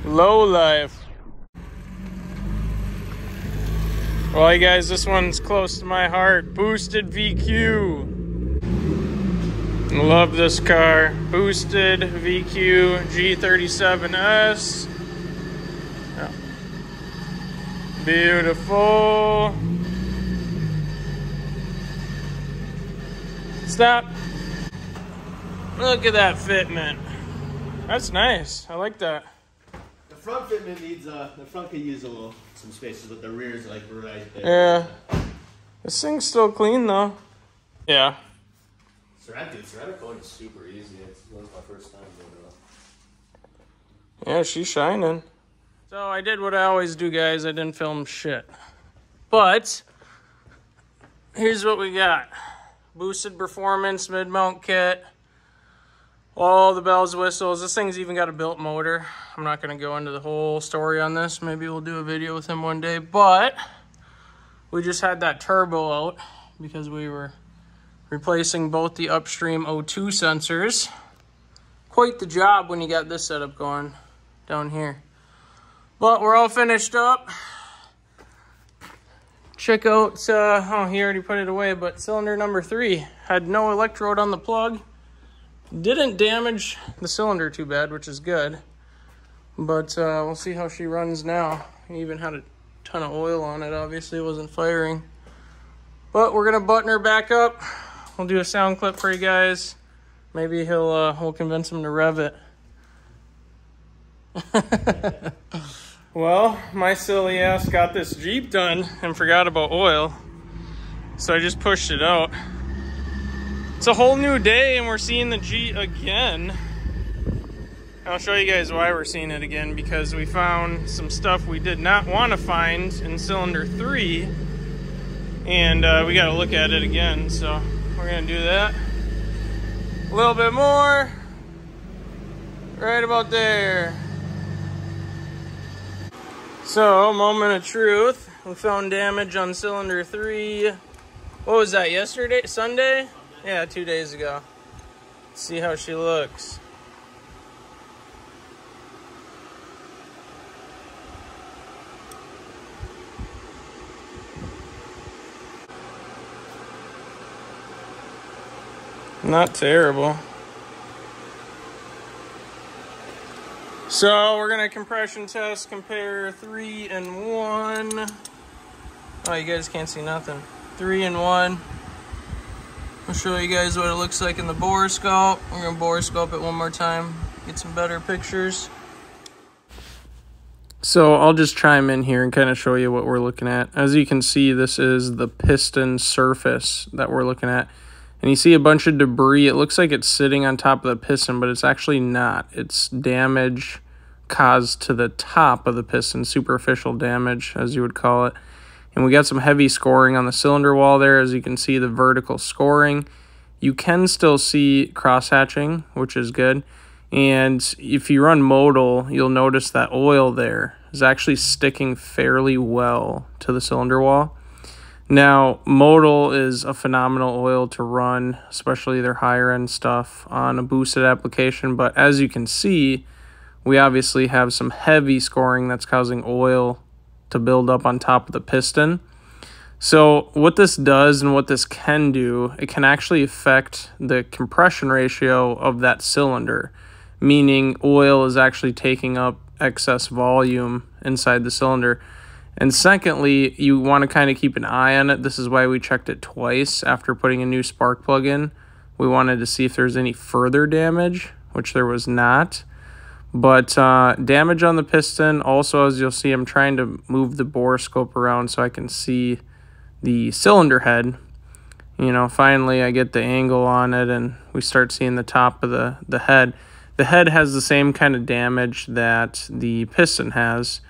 Low life. Well, you guys, this one's close to my heart. Boosted VQ. Love this car. Boosted VQ G37S. Yeah. Beautiful. Stop. Look at that fitment. That's nice. I like that. The front fitment needs the front could use some spaces, but the rear is like right there. Yeah. This thing's still clean though. Yeah. Ceramic coating is super easy. It was my first time doing it. Yeah, she's shining. So I did what I always do, guys. I didn't film shit. But here's what we got. Boosted performance mid-mount kit. All the bells, whistles. This thing's even got a built motor. I'm not going to go into the whole story on this. Maybe we'll do a video with him one day. But we just had that turbo out because we were replacing both the upstream O2 sensors. Quite the job when you got this setup going down here. But we're all finished up. Check out, oh, he already put it away, but cylinder number 3 had no electrode on the plug. Didn't damage the cylinder too bad, which is good. But we'll see how she runs now. It even had a ton of oil on it, obviously it wasn't firing. But we're gonna button her back up. We'll do a sound clip for you guys. Maybe we'll convince him to rev it. Well, my silly ass got this Jeep done and forgot about oil. So I just pushed it out. It's a whole new day and we're seeing the G again. I'll show you guys why we're seeing it again, because we found some stuff we did not want to find in cylinder 3. And we got to look at it again, so we're going to do that. A little bit more. Right about there. So, moment of truth. We found damage on cylinder 3. What was that, yesterday? Sunday? Yeah, 2 days ago. Let's see how she looks. Not terrible. So we're gonna compression test, compare 3 and 1. Oh, you guys can't see nothing. 3 and 1. I'll show you guys what it looks like in the borescope. We're gonna borescope it one more time, get some better pictures. So I'll just chime in here and kind of show you what we're looking at. As you can see, this is the piston surface that we're looking at. And you see a bunch of debris. It looks like it's sitting on top of the piston, but it's actually not. It's damage caused to the top of the piston, superficial damage, as you would call it. And we got some heavy scoring on the cylinder wall there. As you can see, the vertical scoring. You can still see cross-hatching, which is good. And if you run modal, you'll notice that oil there is actually sticking fairly well to the cylinder wall. Now, modal is a phenomenal oil to run, especially their higher end stuff on a boosted application. But as you can see, we obviously have some heavy scoring that's causing oil to build up on top of the piston. So what this does and what this can do, it can actually affect the compression ratio of that cylinder, meaning oil is actually taking up excess volume inside the cylinder. And secondly, you want to kind of keep an eye on it. This is why we checked it twice after putting a new spark plug in. We wanted to see if there's any further damage, which there was not. But damage on the piston. Also, as you'll see, I'm trying to move the borescope around so I can see the cylinder head. You know, finally I get the angle on it and we start seeing the top of the head. The head has the same kind of damage that the piston has,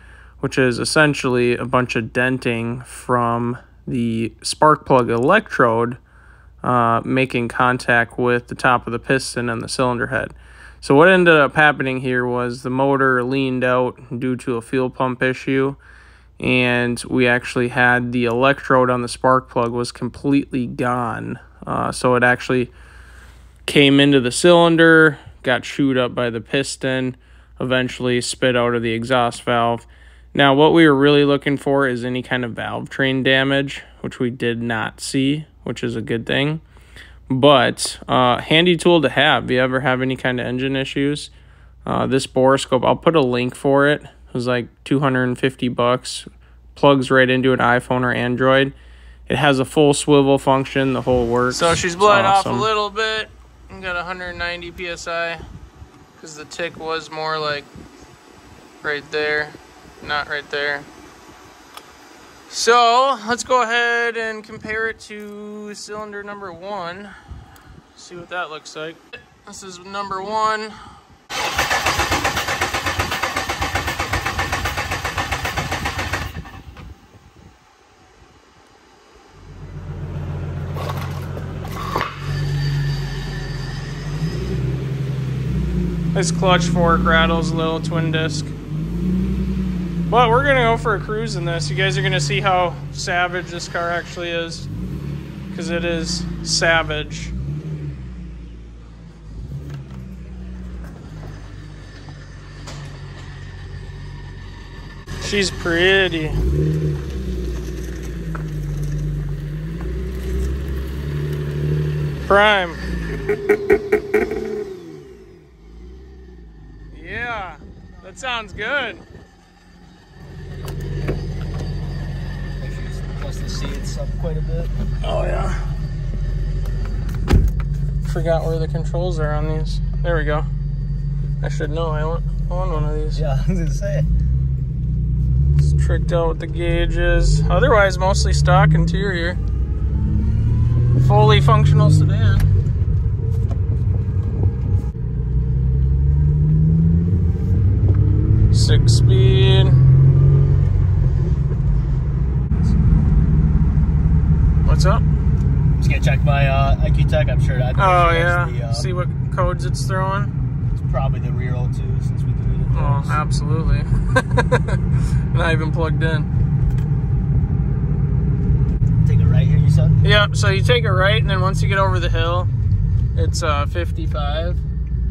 which is essentially a bunch of denting from the spark plug electrode making contact with the top of the piston and the cylinder head. So what ended up happening here was the motor leaned out due to a fuel pump issue, and we actually had the electrode on the spark plug was completely gone. So it actually came into the cylinder, got chewed up by the piston, eventually spit out of the exhaust valve. Now, what we were really looking for is any kind of valve train damage, which we did not see, which is a good thing. But handy tool to have if you ever have any kind of engine issues. This borescope, I'll put a link for it. It was like $250. Plugs right into an iPhone or Android. It has a full swivel function, the whole works. So she's blowing off a little bit. We got 190 PSI because the tick was more like right there, not right there. So let's go ahead and compare it to cylinder number 1. See what that looks like. This is number 1. This clutch fork rattles a little, twin disc. But we're gonna go for a cruise in this. You guys are gonna see how savage this car actually is, because it is savage. She's pretty. Prime. Yeah, that sounds good. Plus the seats up quite a bit. Oh yeah. Forgot where the controls are on these. There we go. I should know. I want one of these. Yeah, I was gonna say. It's tricked out with the gauges. Otherwise, mostly stock interior. Fully functional sedan. Six-speed. What's up? Just gonna check my IQ Tech. I'm sure that. Oh yeah. See what codes it's throwing. It's probably the rear O2 since we threw it. Oh, absolutely. Not even plugged in. Take a right here, you said? Yeah. So you take a right, and then once you get over the hill, it's 55.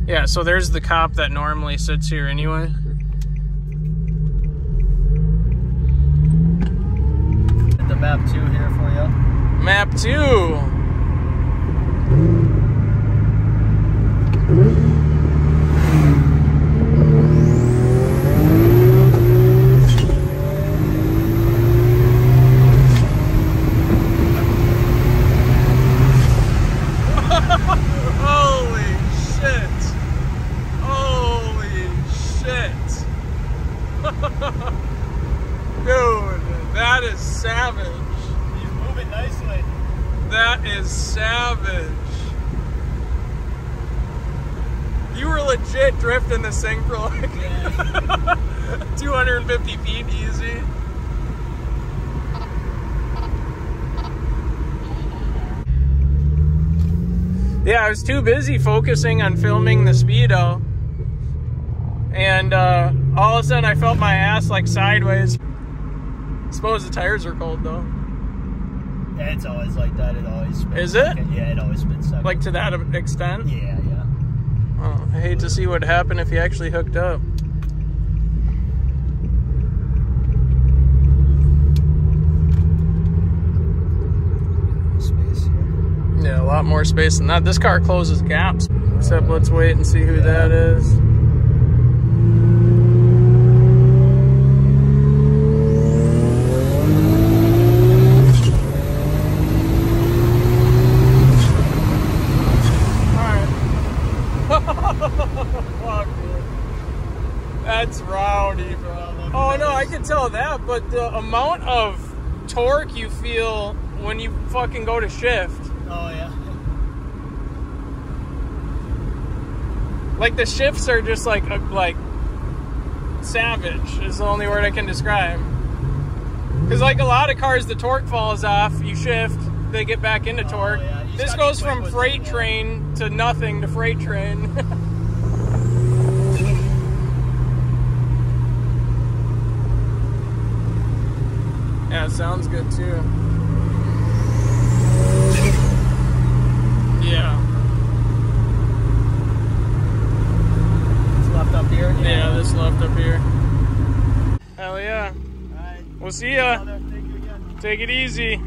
Yeah. So there's the cop that normally sits here anyway. The map 2 here for you. Map 2. Holy shit. Holy shit. Dude, that is savage. He's moving nicely. That is savage. You were legit drifting this thing for like 250 feet easy. Yeah, I was too busy focusing on filming the Speedo. And all of a sudden I felt my ass like sideways. I suppose the tires are cold though. Yeah, it's always like that. It always spins. Is it? Yeah, it always spins second. Like to that extent? Yeah, yeah. Oh, I hate to see what happened if you actually hooked up. Space here. Yeah, a lot more space than that. This car closes gaps. Except let's wait and see who that is. That's rowdy, bro. Oh no, I can tell that, but the amount of torque you feel when you fucking go to shift. Oh yeah. Like the shifts are just like savage is the only word I can describe. Because like a lot of cars, the torque falls off, you shift, they get back into torque. Yeah. This goes from freight train to nothing to freight train. Yeah, it sounds good too. Yeah. left up here. Hell yeah. All right. We'll see ya. Thank you again. Take it easy.